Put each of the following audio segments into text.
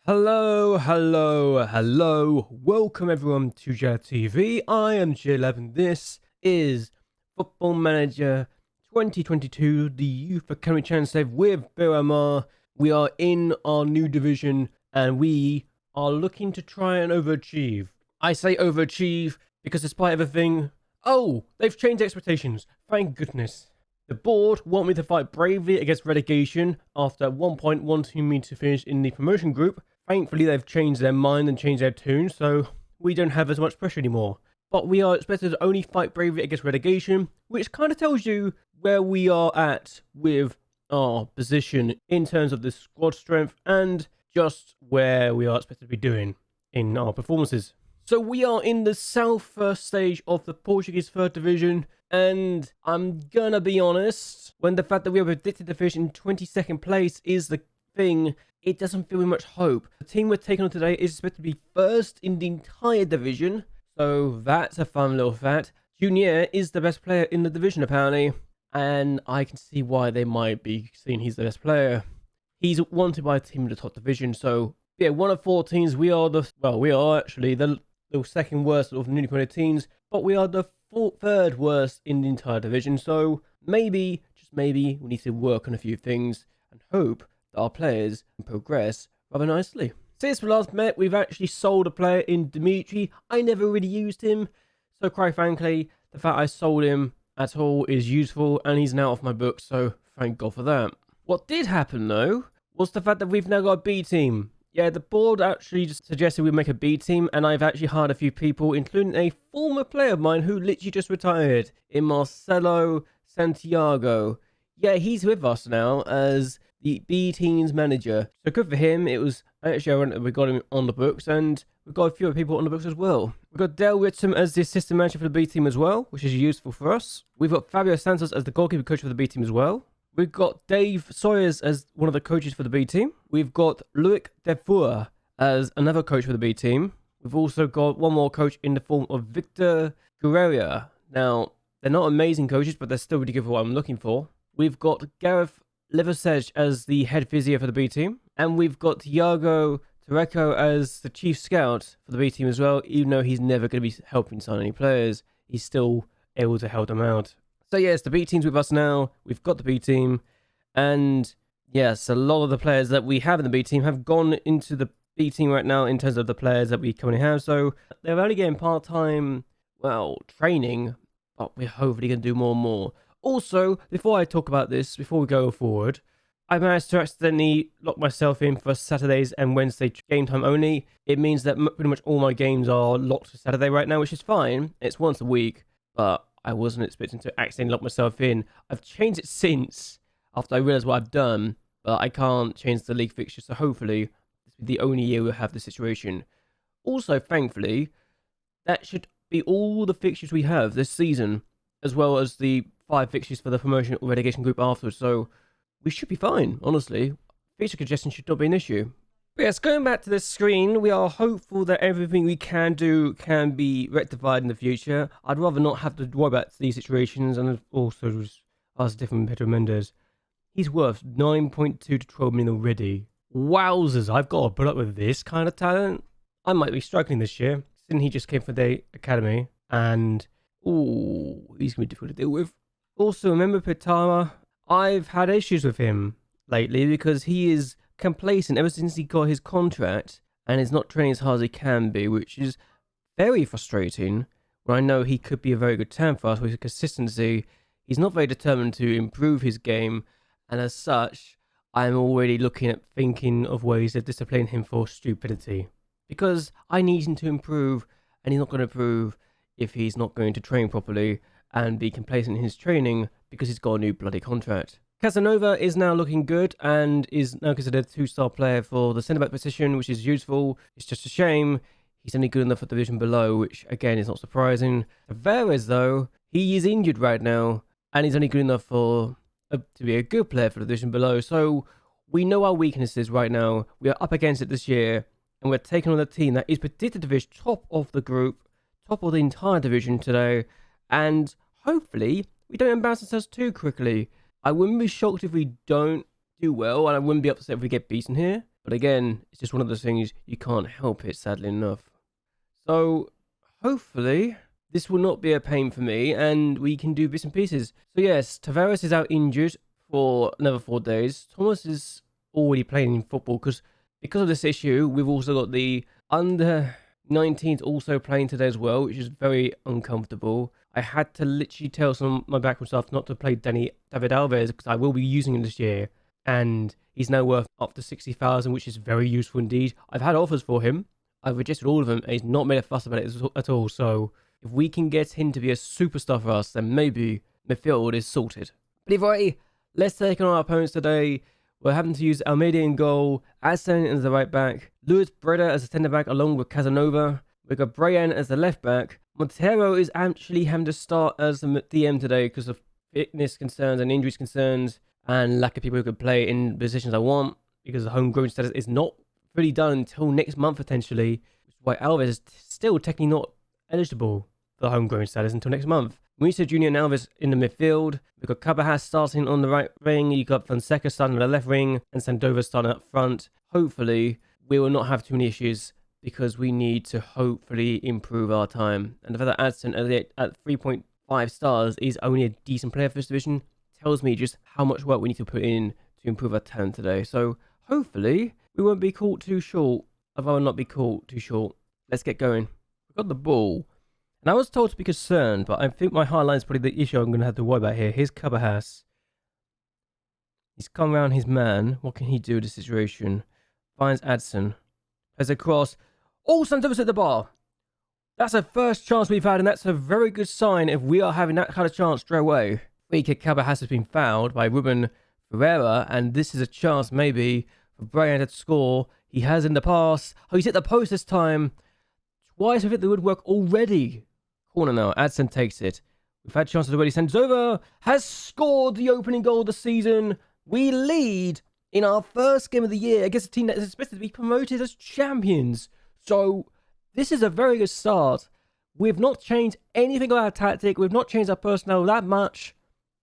Hello, hello, hello. Welcome everyone to JLABTV. I am JLAB and this is Football Manager 2022, the Youth Academy Challenge Save with Beira-Mar. We are in our new division and we are looking to try and overachieve. I say overachieve because despite everything, they've changed expectations. Thank goodness. The board want me to fight bravely against relegation after at one point wanting me to finish in the promotion group. Thankfully, they've changed their mind and changed their tune, so we don't have as much pressure anymore. But we are expected to only fight bravely against relegation, which kind of tells you where we are at with our position in terms of the squad strength and just where we are expected to be doing in our performances. So we are in the south first stage of the Portuguese third division, and I'm gonna be honest, when the fact that we are predicted to finish in 22nd place is the thing, it doesn't feel much hope. The team we're taking on today is expected to be first in the entire division, so that's a fun little fact. Junior is the best player in the division apparently, and I can see why they might be seeing he's the best player. He's wanted by a team in the top division, so yeah, one of 4 teams. We are actually the second worst of newly promoted teams, but we are the third worst in the entire division, so maybe, just maybe, we need to work on a few things and hope that our players can progress rather nicely. Since we last met, we've actually sold a player in Dimitri. I never really used him, so quite frankly, the fact I sold him at all is useful, and he's now off my books, so thank God for that. What did happen, though, was the fact that we've now got a B team. Yeah, the board actually just suggested we make a B team, and I've actually hired a few people, including a former player of mine who literally just retired, in Marcelo Santiago. Yeah, he's with us now as the B team's manager. So good for him. It was actually we got him on the books, and we've got a few other people on the books as well. We've got Dale Whittam as the assistant manager for the B team as well, which is useful for us. We've got Fabio Santos as the goalkeeper coach for the B team as well. We've got Dave Sawyers as one of the coaches for the B team. We've got Loic Defour as another coach for the B team. We've also got one more coach in the form of Victor Guerrera. Now, they're not amazing coaches, but they're still really good for what I'm looking for. We've got Gareth Liversedge as the head physio for the B team. And we've got Thiago Tareco as the chief scout for the B team as well. Even though he's never going to be helping sign any players, he's still able to help them out. So yes, the B team's with us now. We've got the B team. And yes, a lot of the players that we have in the B team have gone into the B team right now in terms of the players that we currently have. So they're only getting part-time, training, but we're hopefully going to do more and more. Also, before I talk about this, before we go forward, I managed to accidentally lock myself in for Saturdays and Wednesday game time only. It means that pretty much all my games are locked for Saturday right now, which is fine. It's once a week, but I wasn't expecting to accidentally lock myself in. I've changed it since, after I realized what I've done, but I can't change the league fixture, so hopefully this will be the only year we'll have this situation. Also, thankfully, that should be all the fixtures we have this season, as well as the 5 fixtures for the promotion or relegation group afterwards, so we should be fine, honestly. Fixture congestion should not be an issue. But yes, going back to this screen, we are hopeful that everything we can do can be rectified in the future. I'd rather not have to worry about these situations, and also just ask different Pedro Mendes. He's worth 9.2 to 12 million already. Wowzers, I've got to put up with this kind of talent. I might be struggling this year, since he just came from the academy, and he's going to be difficult to deal with. Also, remember Pitara? I've had issues with him lately because he is complacent ever since he got his contract and is not training as hard as he can be, which is very frustrating. When I know he could be a very good talent for us with consistency, he's not very determined to improve his game, and as such, I'm already looking at thinking of ways to discipline him for stupidity. Because I need him to improve, and he's not going to improve if he's not going to train properly and be complacent in his training because he's got a new bloody contract. Casanova is now looking good and is now considered a 2-star player for the centre-back position, which is useful. It's just a shame he's only good enough for the division below, which again is not surprising. Tavares, though, he is injured right now and he's only good enough for to be a good player for the division below. So we know our weaknesses right now. We are up against it this year, and we're taking on a team that is predicted to finish top of the group, top of the entire division today, and hopefully we don't embarrass ourselves too quickly. I wouldn't be shocked if we don't do well, and I wouldn't be upset if we get beaten here. But again, it's just one of those things, you can't help it, sadly enough. So hopefully this will not be a pain for me and we can do bits and pieces. So yes, Tavares is out injured for another 4 days. Thomas is already playing in football because of this issue. We've also got the under 19s also playing today as well, which is very uncomfortable. I had to literally tell some of my backroom staff not to play David Alves because I will be using him this year, and he's now worth up to 60,000, which is very useful indeed. I've had offers for him. I've rejected all of them, and he's not made a fuss about it at all. So if we can get him to be a superstar for us, then maybe midfield is sorted. But either way, let's take on our opponents today. We're having to use Almeida in goal, Adson as the right back, Luis Breda as a centre back along with Casanova. We've got Brian as the left back. Montero is actually having to start as the DM today because of fitness concerns and injuries concerns and lack of people who could play in positions I want, because the homegrown status is not really done until next month potentially, which is why Alves is still technically not eligible for the homegrown status until next month. Mauricio Jr. and Alves in the midfield. We've got Cabajas starting on the right wing. You've got Fonseca starting on the left wing and Sandoval starting up front. Hopefully, we will not have too many issues because we need to hopefully improve our time. And the fact that Adson at 3.5 stars is only a decent player for this division tells me just how much work we need to put in to improve our talent today. So hopefully, we won't be caught too short. I'd rather not be caught too short. Let's get going. We've got the ball. And I was told to be concerned, but I think my highlight is probably the issue I'm going to have to worry about here. Here's Cabajas. He's come around his man. What can he do in this situation? Finds Adson. Has a cross. Oh, Santos at the bar. That's the first chance we've had, and that's a very good sign if we are having that kind of chance straight away. Free kick Cabajas has been fouled by Ruben Ferreira, and this is a chance maybe for Brian to score. He has in the past. Oh, he's hit the post this time. Twice we've hit the woodwork already. Corner now. Adson takes it. We've had chances already. Sandoval has scored the opening goal of the season. We lead in our first game of the year against a team that is expected to be promoted as champions. So this is a very good start. We've not changed anything of our tactic. We've not changed our personnel that much.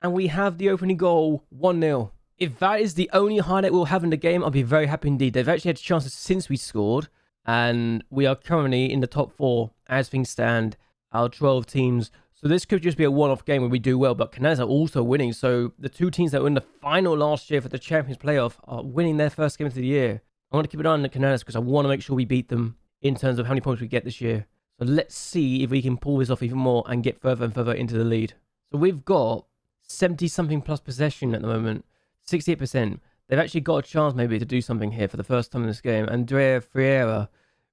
And we have the opening goal 1-0. If that is the only highlight we'll have in the game, I'll be very happy indeed. They've actually had chances since we scored. And we are currently in the top 4 as things stand. Our 12 teams. So this could just be a one-off game where we do well, but Canales are also winning. So the 2 teams that were in the final last year for the Champions Playoff are winning their first game of the year. I want to keep an eye on the Canales because I want to make sure we beat them in terms of how many points we get this year. So let's see if we can pull this off even more and get further and further into the lead. So we've got 70-something plus possession at the moment. 68%. They've actually got a chance maybe to do something here for the first time in this game. Andrea Ferreira.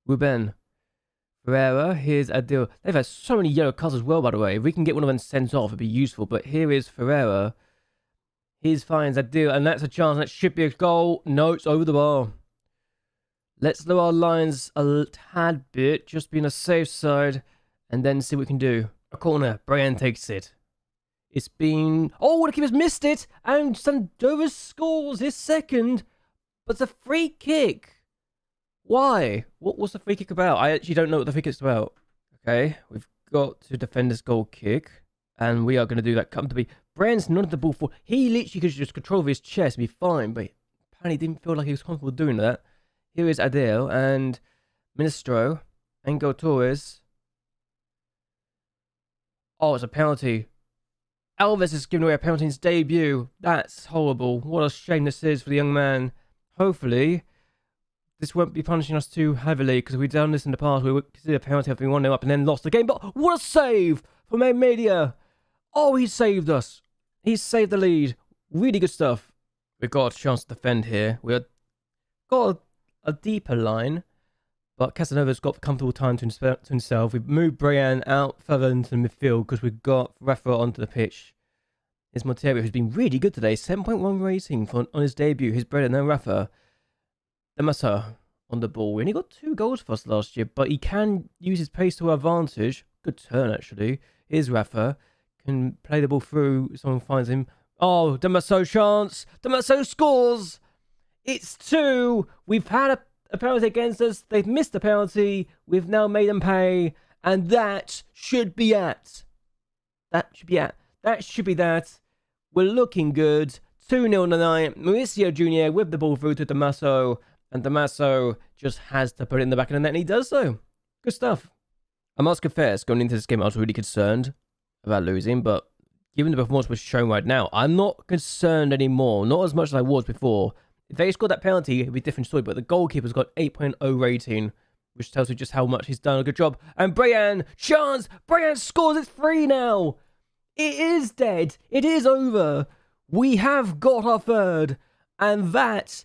Ruben Ferreira, here's Adil. They've had so many yellow cards as well, by the way. If we can get one of them sent off, it'd be useful. But here is Ferreira. Here's finds Adil, and that's a chance. That should be a goal. No, it's over the bar. Let's lower our lines a tad bit, just be on a safe side, and then see what we can do. A corner. Brian takes it. It's been... Oh, the keeper's missed it, and Sandoval scores his second, but it's a free kick. Why? What was the free kick about? I actually don't know what the free kick's about. Okay, we've got to defend this goal kick. And we are going to do that comfortably. Brian's not at the ball for... He literally could just control his chest and be fine. But apparently didn't feel like he was comfortable doing that. Here is Adele and Ministro. Angel Torres. Oh, it's a penalty. Alves is giving away a penalty in his debut. That's horrible. What a shame this is for the young man. Hopefully... this won't be punishing us too heavily because we've done this in the past. We would consider a penalty having 1-0 up and then lost the game. But what a save from Media. Oh, he saved us. He saved the lead. Really good stuff. We've got a chance to defend here. We've got a deeper line. But Casanova's got comfortable time to himself. We've moved Brian out further into the midfield because we've got Rafa onto the pitch. Here's Montero, who's been really good today. 7.1 rating on his debut. His Breda and then Rafa. Demasa on the ball. We only got 2 goals for us last year, but he can use his pace to our advantage. Good turn, actually. Here's Rafa. Can play the ball through. Someone finds him. Oh, Demaso chance. Demaso scores. It's 2. We've had a penalty against us. They've missed the penalty. We've now made them pay. And that should be at. That should be at. That should be that. We're looking good. 2-0 tonight. Mauricio Jr. with the ball through to Demaso. And Damaso just has to put it in the back of the net, and he does so. Good stuff. I must confess, going into this game, I was really concerned about losing, but given the performance we're showing right now, I'm not concerned anymore. Not as much as I was before. If they scored that penalty, it'd be a different story, but the goalkeeper's got 8.0 rating, which tells you just how much he's done a good job. And Brian, chance! Brian scores, it's 3 now! It is dead. It is over. We have got our third, and that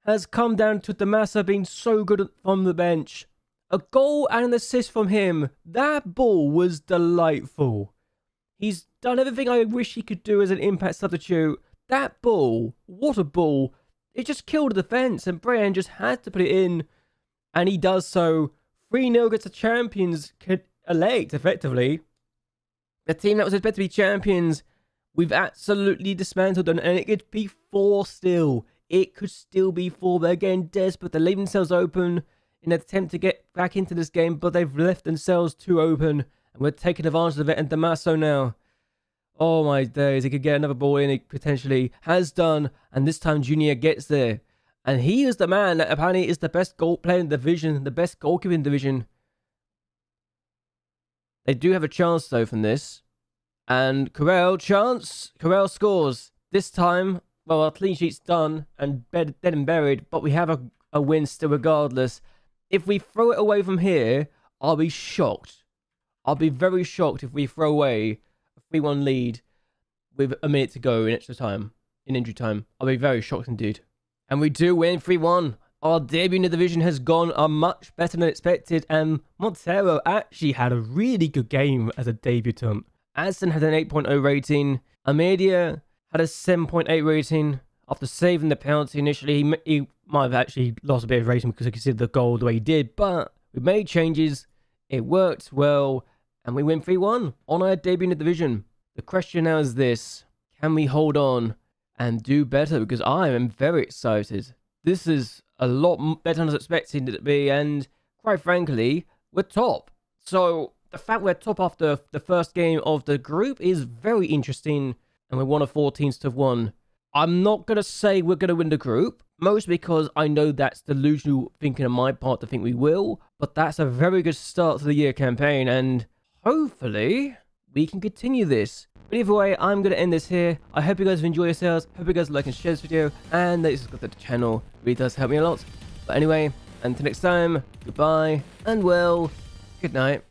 has come down to Damaso being so good from the bench. A goal and an assist from him. That ball was delightful. He's done everything I wish he could do as an impact substitute. That ball, what a ball. It just killed the defence, and Brian just had to put it in, and he does so. 3-0 gets the champions elect, effectively. The team that was expected to be champions, we've absolutely dismantled them, and it could be 4 still. It could still be 4. They're getting desperate. They're leaving themselves open in an attempt to get back into this game, but they've left themselves too open, and we're taking advantage of it. And Damaso now, oh my days, he could get another ball in. He potentially has done, and this time Junior gets there, and he is the man that apparently is the best goal player in the division, the best goalkeeper in the division. They do have a chance though from this, and Corral scores this time. Well, our clean sheet's done and dead and buried, but we have a win still regardless. If we throw it away from here, I'll be shocked. I'll be very shocked if we throw away a 3-1 lead with a minute to go in extra time, in injury time. I'll be very shocked indeed. And we do win 3-1. Our debut in the division has gone much better than expected, and Montero actually had a really good game as a debutant. Adson had an 8.0 rating. Amedia had a 7.8 rating. After saving the penalty initially, he might have actually lost a bit of rating because he considered the goal the way he did, but we made changes, it worked well, and we win 3-1 on our debut in the division. The question now is this: can we hold on and do better? Because I am very excited. This is a lot better than I was expecting it to be, and quite frankly, we're top. So the fact we're top after the first game of the group is very interesting, and we're one of 4 teams to have won. I'm not going to say we're going to win the group, mostly because I know that's delusional thinking on my part to think we will, but that's a very good start to the year campaign, and hopefully we can continue this. But either way, I'm going to end this here. I hope you guys have enjoyed yourselves. Hope you guys like and share this video, and that you subscribe to the channel. It really does help me a lot. But anyway, until next time, goodbye, and well, good night.